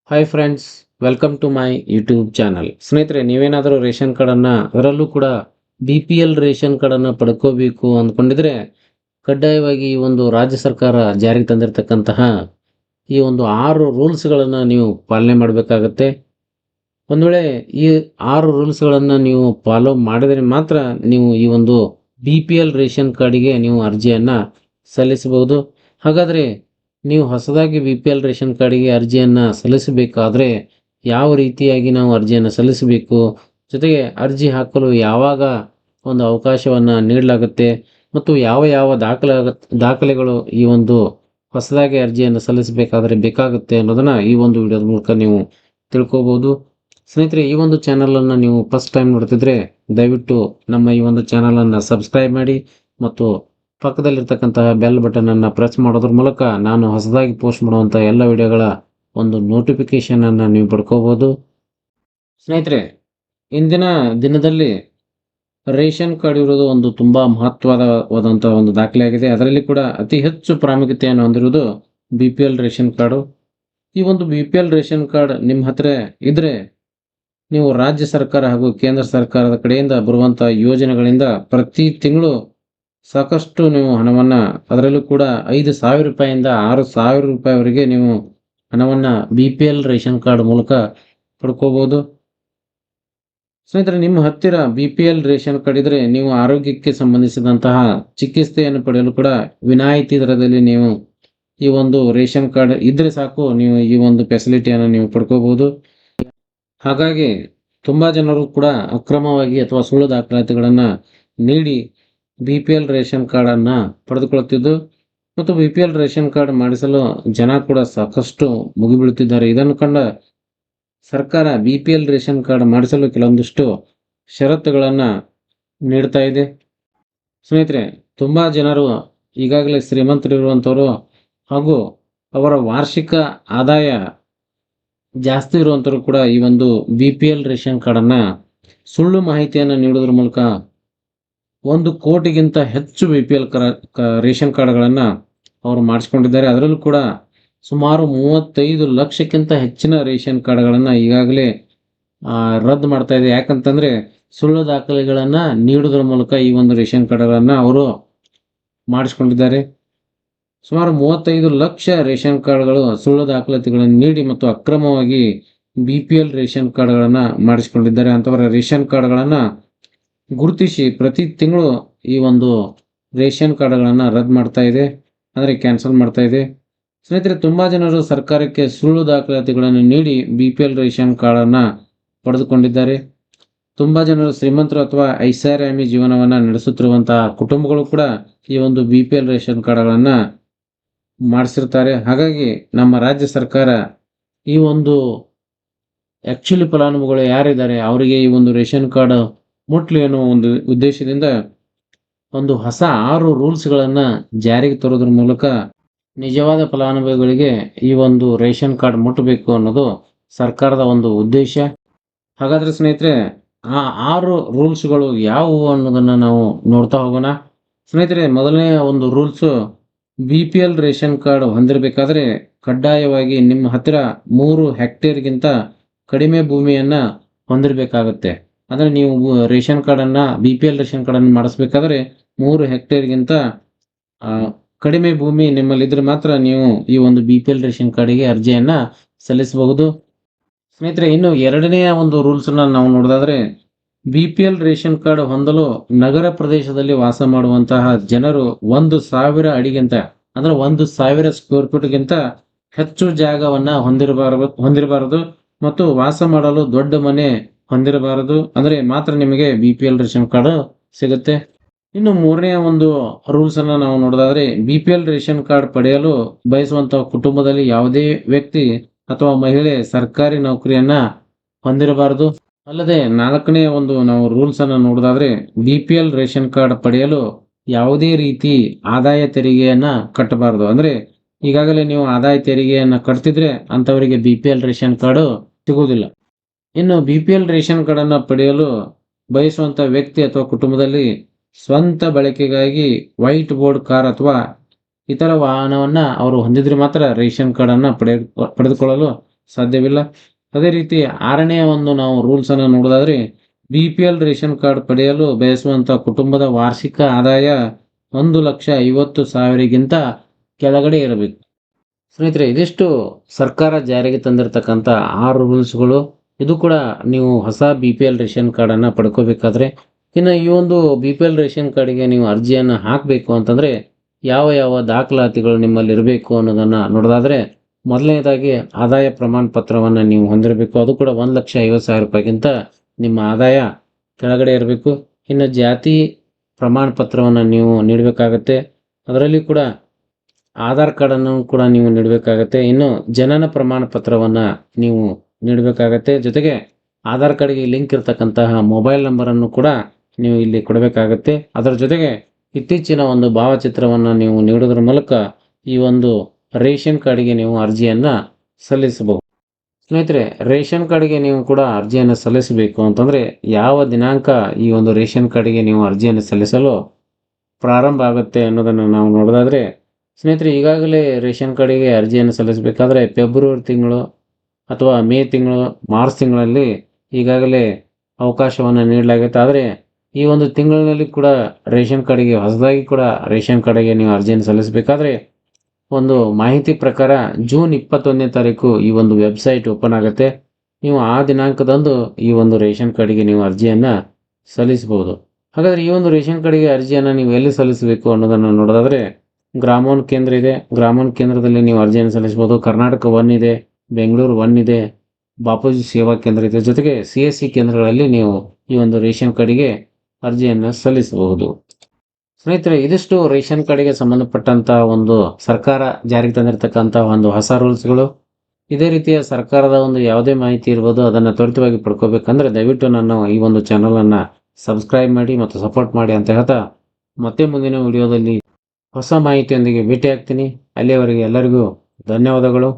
Hi friends, welcome to my YouTube channel. ಸ್ನೇಹಿತರೆ, ನೀವೇನಾದರೂ ration ಕಾರ್ಡನ್ನು, ಅದರಲ್ಲೂ ಕೂಡ BPL ರೇಷನ್ ಕಾರ್ಡನ್ನು ಪಡ್ಕೋಬೇಕು ಅಂದ್ಕೊಂಡಿದ್ರೆ ಕಡ್ಡಾಯವಾಗಿ ಈ ಒಂದು ರಾಜ್ಯ ಸರ್ಕಾರ ಜಾರಿಗೆ ತಂದಿರತಕ್ಕಂತಹ ಈ ಒಂದು 6 ರೂಲ್ಸ್ಗಳನ್ನು ನೀವು ಪಾಲನೆ ಮಾಡಬೇಕಾಗತ್ತೆ. ಒಂದು ವೇಳೆ ಈ 6 ರೂಲ್ಸ್ಗಳನ್ನು ನೀವು ಫಾಲೋ ಮಾಡಿದರೆ ಮಾತ್ರ ನೀವು ಈ ಒಂದು BPL ರೇಷನ್ ಕಾರ್ಡಿಗೆ ನೀವು ಅರ್ಜಿಯನ್ನು ಸಲ್ಲಿಸಬಹುದು. ಹಾಗಾದರೆ ನೀವು ಹೊಸದಾಗಿ BPL ರೇಷನ್ ಕಾರ್ಡಿಗೆ ಅರ್ಜಿಯನ್ನು ಸಲ್ಲಿಸಬೇಕಾದ್ರೆ ಯಾವ ರೀತಿಯಾಗಿ ನಾವು ಅರ್ಜಿಯನ್ನು ಸಲ್ಲಿಸಬೇಕು, ಜೊತೆಗೆ ಅರ್ಜಿ ಹಾಕಲು ಯಾವಾಗ ಒಂದು ಅವಕಾಶವನ್ನು ನೀಡಲಾಗುತ್ತೆ ಮತ್ತು ಯಾವ ಯಾವ ದಾಖಲೆಗಳು ಈ ಒಂದು ಹೊಸದಾಗಿ ಅರ್ಜಿಯನ್ನು ಸಲ್ಲಿಸಬೇಕಾದ್ರೆ ಬೇಕಾಗುತ್ತೆ ಅನ್ನೋದನ್ನು ಈ ಒಂದು ವಿಡಿಯೋದ ಮೂಲಕ ನೀವು ತಿಳ್ಕೋಬಹುದು. ಸ್ನೇಹಿತರೆ, ಈ ಒಂದು ಚಾನಲನ್ನು ನೀವು ಫಸ್ಟ್ ಟೈಮ್ ನೋಡ್ತಿದ್ರೆ ದಯವಿಟ್ಟು ನಮ್ಮ ಈ ಒಂದು ಚಾನಲನ್ನು ಸಬ್ಸ್ಕ್ರೈಬ್ ಮಾಡಿ ಮತ್ತು ಪಕ್ಕದಲ್ಲಿರ್ತಕ್ಕಂತಹ ಬೆಲ್ ಬಟನನ್ನು ಪ್ರೆಸ್ ಮಾಡೋದ್ರ ಮೂಲಕ ನಾನು ಹೊಸದಾಗಿ ಪೋಸ್ಟ್ ಮಾಡುವಂಥ ಎಲ್ಲ ವಿಡಿಯೋಗಳ ಒಂದು ನೋಟಿಫಿಕೇಷನನ್ನು ನೀವು ಪಡ್ಕೋಬೋದು. ಸ್ನೇಹಿತರೆ, ಇಂದಿನ ದಿನದಲ್ಲಿ ರೇಷನ್ ಕಾರ್ಡ್ ಇರುವುದು ಒಂದು ತುಂಬ ಮಹತ್ವವಾದಂಥ ಒಂದು ದಾಖಲೆಯಾಗಿದೆ. ಅದರಲ್ಲಿ ಕೂಡ ಅತಿ ಹೆಚ್ಚು ಪ್ರಾಮುಖ್ಯತೆಯನ್ನು ಹೊಂದಿರುವುದು BPL ರೇಷನ್ ಕಾರ್ಡು. ಈ ಒಂದು BPL ರೇಷನ್ ಕಾರ್ಡ್ ನಿಮ್ಮ ಹತ್ರ ಇದ್ದರೆ ನೀವು ರಾಜ್ಯ ಸರ್ಕಾರ ಹಾಗೂ ಕೇಂದ್ರ ಸರ್ಕಾರದ ಕಡೆಯಿಂದ ಬರುವಂಥ ಯೋಜನೆಗಳಿಂದ ಪ್ರತಿ ತಿಂಗಳು ಸಾಕಷ್ಟು ನೀವು ಹಣವನ್ನು, ಅದರಲ್ಲೂ ಕೂಡ 5,000 ರೂಪಾಯಿಂದ 6,000 ರೂಪಾಯಿವರೆಗೆ ನೀವು ಹಣವನ್ನು BPL ರೇಷನ್ ಕಾರ್ಡ್ ಮೂಲಕ ಪಡ್ಕೋಬೋದು. ಸ್ನೇಹಿತರೆ, ನಿಮ್ಮ ಹತ್ತಿರ BPL ರೇಷನ್ ಕಾರ್ಡ್ ಇದ್ದರೆ ನೀವು ಆರೋಗ್ಯಕ್ಕೆ ಸಂಬಂಧಿಸಿದಂತಹ ಚಿಕಿತ್ಸೆಯನ್ನು ಪಡೆಯಲು ಕೂಡ ವಿನಾಯಿತಿ ದರದಲ್ಲಿ ನೀವು ಈ ಒಂದು ರೇಷನ್ ಕಾರ್ಡ್ ಇದ್ದರೆ ಸಾಕು, ನೀವು ಈ ಒಂದು ಫೆಸಿಲಿಟಿಯನ್ನು ನೀವು ಪಡ್ಕೋಬಹುದು. ಹಾಗಾಗಿ ತುಂಬ ಜನರು ಕೂಡ ಅಕ್ರಮವಾಗಿ ಅಥವಾ ಸುಳ್ಳು ದಾಖಲಾತಿಗಳನ್ನು ನೀಡಿ BPL ರೇಷನ್ ಕಾರ್ಡನ್ನು ಪಡೆದುಕೊಳ್ಳುತ್ತಿದ್ದು ಮತ್ತು BPL ರೇಷನ್ ಕಾರ್ಡ್ ಮಾಡಿಸಲು ಜನ ಕೂಡ ಸಾಕಷ್ಟು ಮುಗಿಬೀಳುತ್ತಿದ್ದಾರೆ. ಇದನ್ನು ಕಂಡ ಸರ್ಕಾರ BPL ರೇಷನ್ ಕಾರ್ಡ್ ಮಾಡಿಸಲು ಕೆಲವೊಂದಿಷ್ಟು ಷರತ್ತುಗಳನ್ನು ನೀಡ್ತಾ ಇದೆ. ಸ್ನೇಹಿತರೆ, ತುಂಬ ಜನರು ಈಗಾಗಲೇ ಶ್ರೀಮಂತರಿರುವಂಥವರು ಹಾಗೂ ಅವರ ವಾರ್ಷಿಕ ಆದಾಯ ಜಾಸ್ತಿ ಇರುವಂಥವ್ರು ಕೂಡ ಈ ಒಂದು BPL ರೇಷನ್ ಕಾರ್ಡನ್ನು ಸುಳ್ಳು ಮಾಹಿತಿಯನ್ನು ನೀಡೋದ್ರ ಮೂಲಕ 1 ಕೋಟಿಗಿಂತ ಹೆಚ್ಚು BPL ರೇಷನ್ ಕಾರ್ಡ್ಗಳನ್ನು ಅವರು ಮಾಡಿಸ್ಕೊಂಡಿದ್ದಾರೆ. ಅದರಲ್ಲೂ ಕೂಡ ಸುಮಾರು 35 ಲಕ್ಷಕ್ಕಿಂತ ಹೆಚ್ಚಿನ ರೇಷನ್ ಕಾರ್ಡ್ಗಳನ್ನು ಈಗಾಗಲೇ ರದ್ದು ಮಾಡ್ತಾ ಇದೆ. ಯಾಕಂತಂದರೆ ಸುಳ್ಳು ದಾಖಲೆಗಳನ್ನು ನೀಡೋದ್ರ ಮೂಲಕ ಈ ಒಂದು ರೇಷನ್ ಕಾರ್ಡ್ಗಳನ್ನು ಅವರು ಮಾಡಿಸ್ಕೊಂಡಿದ್ದಾರೆ. ಸುಮಾರು 35 ಲಕ್ಷ ರೇಷನ್ ಕಾರ್ಡ್ಗಳು ಸುಳ್ಳು ದಾಖಲಾತಿಗಳನ್ನು ನೀಡಿ ಮತ್ತು ಅಕ್ರಮವಾಗಿ BPL ರೇಷನ್ ಕಾರ್ಡ್ಗಳನ್ನು ಮಾಡಿಸಿಕೊಂಡಿದ್ದಾರೆ. ಅಂಥವರ ರೇಷನ್ ಕಾರ್ಡ್ಗಳನ್ನು ಗುರುತಿಸಿ ಪ್ರತಿ ತಿಂಗಳು ಈ ಒಂದು ರೇಷನ್ ಕಾರ್ಡ್ಗಳನ್ನು ರದ್ದು ಮಾಡ್ತಾ ಇದೆ, ಅಂದರೆ ಕ್ಯಾನ್ಸಲ್ ಮಾಡ್ತಾ ಇದೆ. ಸ್ನೇಹಿತರೆ, ತುಂಬ ಜನರು ಸರ್ಕಾರಕ್ಕೆ ಸುಳ್ಳು ದಾಖಲಾತಿಗಳನ್ನು ನೀಡಿ BPL ರೇಷನ್ ಕಾರ್ಡನ್ನು ಪಡೆದುಕೊಂಡಿದ್ದಾರೆ. ತುಂಬ ಜನರು ಶ್ರೀಮಂತರು ಅಥವಾ ಐಷಾರಾಮಿ ಜೀವನವನ್ನು ನಡೆಸುತ್ತಿರುವಂತಹ ಕುಟುಂಬಗಳು ಕೂಡ ಈ ಒಂದು BPL ರೇಷನ್ ಕಾರ್ಡ್ಗಳನ್ನು ಮಾಡಿಸಿರ್ತಾರೆ. ಹಾಗಾಗಿ ನಮ್ಮ ರಾಜ್ಯ ಸರ್ಕಾರ ಈ ಒಂದು ಆ್ಯಕ್ಚುಲಿ ಫಲಾನುಭವಿಗಳು ಯಾರಿದ್ದಾರೆ ಅವರಿಗೆ ಈ ಒಂದು ರೇಷನ್ ಕಾರ್ಡ್ ಮುಟ್ಲಿ ಅನ್ನೋ ಒಂದು ಉದ್ದೇಶದಿಂದ ಒಂದು ಹೊಸ 6 ರೂಲ್ಸ್ಗಳನ್ನು ಜಾರಿಗೆ ತರೋದ್ರ ಮೂಲಕ ನಿಜವಾದ ಫಲಾನುಭವಿಗಳಿಗೆ ಈ ಒಂದು ರೇಷನ್ ಕಾರ್ಡ್ ಮುಟ್ಟಬೇಕು ಅನ್ನೋದು ಸರ್ಕಾರದ ಒಂದು ಉದ್ದೇಶ. ಹಾಗಾದರೆ ಸ್ನೇಹಿತರೆ, ಆ 6 ರೂಲ್ಸ್ಗಳು ಯಾವುವು ಅನ್ನೋದನ್ನು ನಾವು ನೋಡ್ತಾ ಹೋಗೋಣ. ಸ್ನೇಹಿತರೆ, ಮೊದಲನೇ ಒಂದು ರೂಲ್ಸು, BPL ರೇಷನ್ ಕಾರ್ಡ್ ಹೊಂದಿರಬೇಕಾದ್ರೆ ಕಡ್ಡಾಯವಾಗಿ ನಿಮ್ಮ ಹತ್ತಿರ 3 ಹೆಕ್ಟೇರ್ಗಿಂತ ಕಡಿಮೆ ಭೂಮಿಯನ್ನು ಹೊಂದಿರಬೇಕಾಗತ್ತೆ. ಅಂದರೆ ನೀವು ರೇಷನ್ ಕಾರ್ಡನ್ನು BPL ರೇಷನ್ ಕಾರ್ಡನ್ನು ಮಾಡಿಸ್ಬೇಕಾದ್ರೆ 3 ಹೆಕ್ಟೇರ್ಗಿಂತ ಕಡಿಮೆ ಭೂಮಿ ನಿಮ್ಮಲ್ಲಿದ್ದರೆ ಮಾತ್ರ ನೀವು ಈ ಒಂದು BPL ರೇಷನ್ ಕಾರ್ಡಿಗೆ ಅರ್ಜಿಯನ್ನು ಸಲ್ಲಿಸಬಹುದು. ಸ್ನೇಹಿತರೆ, ಇನ್ನು ಎರಡನೆಯ ಒಂದು ರೂಲ್ಸನ್ನು ನಾವು ನೋಡೋದಾದರೆ, BPL ರೇಷನ್ ಕಾರ್ಡ್ ಹೊಂದಲು ನಗರ ಪ್ರದೇಶದಲ್ಲಿ ವಾಸ ಮಾಡುವಂತಹ ಜನರು 1,000 ಅಡಿಗಿಂತ, ಅಂದರೆ 1,000 ಸ್ಕ್ವೇರ್ ಫೀಟ್ಗಿಂತ ಹೆಚ್ಚು ಜಾಗವನ್ನು ಹೊಂದಿರಬಾರದು ಮತ್ತು ವಾಸ ಮಾಡಲು ದೊಡ್ಡ ಮನೆ ಹೊಂದಿರಬಾರದು. ಅಂದರೆ ಮಾತ್ರ ನಿಮಗೆ BPL ರೇಷನ್ ಕಾರ್ಡ್ ಸಿಗುತ್ತೆ. ಇನ್ನು ಮೂರನೆಯ ಒಂದು ರೂಲ್ಸನ್ನು ನಾವು ನೋಡೋದಾದರೆ, BPL ರೇಷನ್ ಕಾರ್ಡ್ ಪಡೆಯಲು ಬಯಸುವಂತಹ ಕುಟುಂಬದಲ್ಲಿ ಯಾವುದೇ ವ್ಯಕ್ತಿ ಅಥವಾ ಮಹಿಳೆ ಸರ್ಕಾರಿ ನೌಕರಿಯನ್ನು ಹೊಂದಿರಬಾರದು. ಅಲ್ಲದೆ ನಾಲ್ಕನೇ ಒಂದು ನಾವು ರೂಲ್ಸನ್ನು ನೋಡೋದಾದರೆ, BPL ರೇಷನ್ ಕಾರ್ಡ್ ಪಡೆಯಲು ಯಾವುದೇ ರೀತಿ ಆದಾಯ ತೆರಿಗೆಯನ್ನು ಕಟ್ಟಬಾರದು. ಅಂದರೆ ಈಗಾಗಲೇ ನೀವು ಆದಾಯ ತೆರಿಗೆಯನ್ನು ಕಟ್ತಿದ್ರೆ ಅಂಥವರಿಗೆ BPL ರೇಷನ್ ಕಾರ್ಡು ಸಿಗುವುದಿಲ್ಲ. ಇನ್ನು BPL ರೇಷನ್ ಕಾರ್ಡನ್ನು ಪಡೆಯಲು ಬಯಸುವಂಥ ವ್ಯಕ್ತಿ ಅಥವಾ ಕುಟುಂಬದಲ್ಲಿ ಸ್ವಂತ ಬಳಕೆಗಾಗಿ ವೈಟ್ ಬೋರ್ಡ್ ಕಾರ್ ಅಥವಾ ಇತರ ವಾಹನವನ್ನು ಅವರು ಹೊಂದಿದ್ರೆ ಮಾತ್ರ ರೇಷನ್ ಕಾರ್ಡನ್ನು ಪಡೆದುಕೊಳ್ಳಲು ಸಾಧ್ಯವಿಲ್ಲ. ಅದೇ ರೀತಿ 6ನೇ ಒಂದು ನಾವು ರೂಲ್ಸನ್ನು ನೋಡೋದಾದ್ರೆ BPL ರೇಷನ್ ಕಾರ್ಡ್ ಪಡೆಯಲು ಬಯಸುವಂಥ ಕುಟುಂಬದ ವಾರ್ಷಿಕ ಆದಾಯ 1,50,000ಗಿಂತ ಕೆಳಗಡೆ ಇರಬೇಕು. ಸ್ನೇಹಿತರೆ, ಇದಿಷ್ಟು ಸರ್ಕಾರ ಜಾರಿಗೆ ತಂದಿರತಕ್ಕಂಥ 6 ರೂಲ್ಸ್ಗಳು. ಇದು ಕೂಡ ನೀವು ಹೊಸ BPL ರೇಷನ್ ಕಾರ್ಡನ್ನು ಪಡ್ಕೋಬೇಕಾದ್ರೆ, ಇನ್ನು ಈ ಒಂದು BPL ರೇಷನ್ ಕಾರ್ಡ್ಗೆ ನೀವು ಅರ್ಜಿಯನ್ನು ಹಾಕಬೇಕು ಅಂತಂದರೆ ಯಾವ ಯಾವ ದಾಖಲಾತಿಗಳು ನಿಮ್ಮಲ್ಲಿ ಇರಬೇಕು ಅನ್ನೋದನ್ನು ನೋಡೋದಾದರೆ, ಮೊದಲನೇದಾಗಿ ಆದಾಯ ಪ್ರಮಾಣ ಪತ್ರವನ್ನು ನೀವು ಹೊಂದಿರಬೇಕು. ಅದು ಕೂಡ 1,50,000 ನಿಮ್ಮ ಆದಾಯ ಕೆಳಗಡೆ ಇರಬೇಕು. ಇನ್ನು ಜಾತಿ ಪ್ರಮಾಣ ಪತ್ರವನ್ನು ನೀವು ನೀಡಬೇಕಾಗತ್ತೆ. ಅದರಲ್ಲಿ ಕೂಡ ಆಧಾರ್ ಕಾರ್ಡನ್ನು ಕೂಡ ನೀವು ನೀಡಬೇಕಾಗತ್ತೆ. ಇನ್ನು ಜನನ ಪ್ರಮಾಣ ಪತ್ರವನ್ನು ನೀವು ನೀಡಬೇಕಾಗತ್ತೆ. ಜೊತೆಗೆ ಆಧಾರ್ ಕಾರ್ಡ್ಗೆ ಲಿಂಕ್ ಇರತಕ್ಕಂತಹ ಮೊಬೈಲ್ ನಂಬರನ್ನು ಕೂಡ ನೀವು ಇಲ್ಲಿ ಕೊಡಬೇಕಾಗತ್ತೆ. ಅದರ ಜೊತೆಗೆ ಇತ್ತೀಚಿನ ಒಂದು ಭಾವಚಿತ್ರವನ್ನು ನೀವು ನೀಡೋದ್ರ ಮೂಲಕ ಈ ಒಂದು ರೇಷನ್ ಕಾರ್ಡ್ಗೆ ನೀವು ಅರ್ಜಿಯನ್ನು ಸಲ್ಲಿಸಬಹುದು. ಸ್ನೇಹಿತರೆ, ರೇಷನ್ ಕಾರ್ಡ್ಗೆ ನೀವು ಕೂಡ ಅರ್ಜಿಯನ್ನು ಸಲ್ಲಿಸಬೇಕು ಅಂತಂದರೆ ಯಾವ ದಿನಾಂಕ ಈ ಒಂದು ರೇಷನ್ ಕಾರ್ಡ್ಗೆ ನೀವು ಅರ್ಜಿಯನ್ನು ಸಲ್ಲಿಸಲು ಪ್ರಾರಂಭ ಆಗುತ್ತೆ ಅನ್ನೋದನ್ನು ನಾವು ನೋಡೋದಾದರೆ, ಸ್ನೇಹಿತರೆ, ಈಗಾಗಲೇ ರೇಷನ್ ಕಾರ್ಡಿಗೆ ಅರ್ಜಿಯನ್ನು ಸಲ್ಲಿಸಬೇಕಾದ್ರೆ ಫೆಬ್ರವರಿ ತಿಂಗಳು ಅಥವಾ ಮೇ ತಿಂಗಳು, ಮಾರ್ಚ್ ತಿಂಗಳಲ್ಲಿ ಈಗಾಗಲೇ ಅವಕಾಶವನ್ನು ನೀಡಲಾಗುತ್ತೆ. ಆದರೆ ಈ ಒಂದು ತಿಂಗಳಿನಲ್ಲಿ ಕೂಡ ರೇಷನ್ ಕಾರ್ಡಿಗೆ ಹೊಸದಾಗಿ ಕೂಡ ರೇಷನ್ ಕಾರ್ಡಿಗೆ ನೀವು ಅರ್ಜಿಯನ್ನು ಸಲ್ಲಿಸಬೇಕಾದ್ರೆ ಒಂದು ಮಾಹಿತಿ ಪ್ರಕಾರ ಜೂನ್ 21ನೇ ತಾರೀಕು ಈ ಒಂದು ವೆಬ್ಸೈಟ್ ಓಪನ್ ಆಗುತ್ತೆ. ನೀವು ಆ ದಿನಾಂಕದಂದು ಈ ಒಂದು ರೇಷನ್ ಕಾರ್ಡಿಗೆ ನೀವು ಅರ್ಜಿಯನ್ನು ಸಲ್ಲಿಸಬಹುದು. ಹಾಗಾದರೆ ಈ ಒಂದು ರೇಷನ್ ಕಾರ್ಡಿಗೆ ಅರ್ಜಿಯನ್ನು ನೀವು ಎಲ್ಲಿ ಸಲ್ಲಿಸಬೇಕು ಅನ್ನೋದನ್ನು ನೋಡೋದಾದರೆ, ಗ್ರಾಮೋನ್ ಕೇಂದ್ರ ಇದೆ. ಗ್ರಾಮೋನ್ ಕೇಂದ್ರದಲ್ಲಿ ನೀವು ಅರ್ಜಿಯನ್ನು ಸಲ್ಲಿಸಬಹುದು. ಕರ್ನಾಟಕ 1 ಇದೆ, ಬೆಂಗಳೂರು 1 ಇದೆ, ಬಾಪೂಜಿ ಸೇವಾ ಕೇಂದ್ರ ಇದೆ. ಜೊತೆಗೆ CSC ಕೇಂದ್ರಗಳಲ್ಲಿ ನೀವು ಈ ಒಂದು ರೇಷನ್ ಕಾರ್ಡಿಗೆ ಅರ್ಜಿಯನ್ನು ಸಲ್ಲಿಸಬಹುದು. ಸ್ನೇಹಿತರೆ, ಇದಿಷ್ಟು ರೇಷನ್ ಕಾರ್ಡಿಗೆ ಸಂಬಂಧಪಟ್ಟಂಥ ಒಂದು ಸರ್ಕಾರ ಜಾರಿಗೆ ತಂದಿರತಕ್ಕಂಥ ಒಂದು ಹೊಸ ರೂಲ್ಸ್ಗಳು. ಇದೇ ರೀತಿಯ ಸರ್ಕಾರದ ಒಂದು ಯಾವುದೇ ಮಾಹಿತಿ ಇರ್ಬೋದು, ಅದನ್ನು ತ್ವರಿತವಾಗಿ ಪಡ್ಕೋಬೇಕಂದ್ರೆ ದಯವಿಟ್ಟು ನನ್ನ ಈ ಒಂದು ಚಾನಲನ್ನು ಸಬ್ಸ್ಕ್ರೈಬ್ ಮಾಡಿ ಮತ್ತು ಸಪೋರ್ಟ್ ಮಾಡಿ ಅಂತ ಹೇಳ್ತಾ, ಮತ್ತೆ ಮುಂದಿನ ವಿಡಿಯೋದಲ್ಲಿ ಹೊಸ ಮಾಹಿತಿಯೊಂದಿಗೆ ಭೇಟಿ ಆಗ್ತೀನಿ. ಅಲ್ಲಿಯವರೆಗೆ ಎಲ್ಲರಿಗೂ ಧನ್ಯವಾದಗಳು.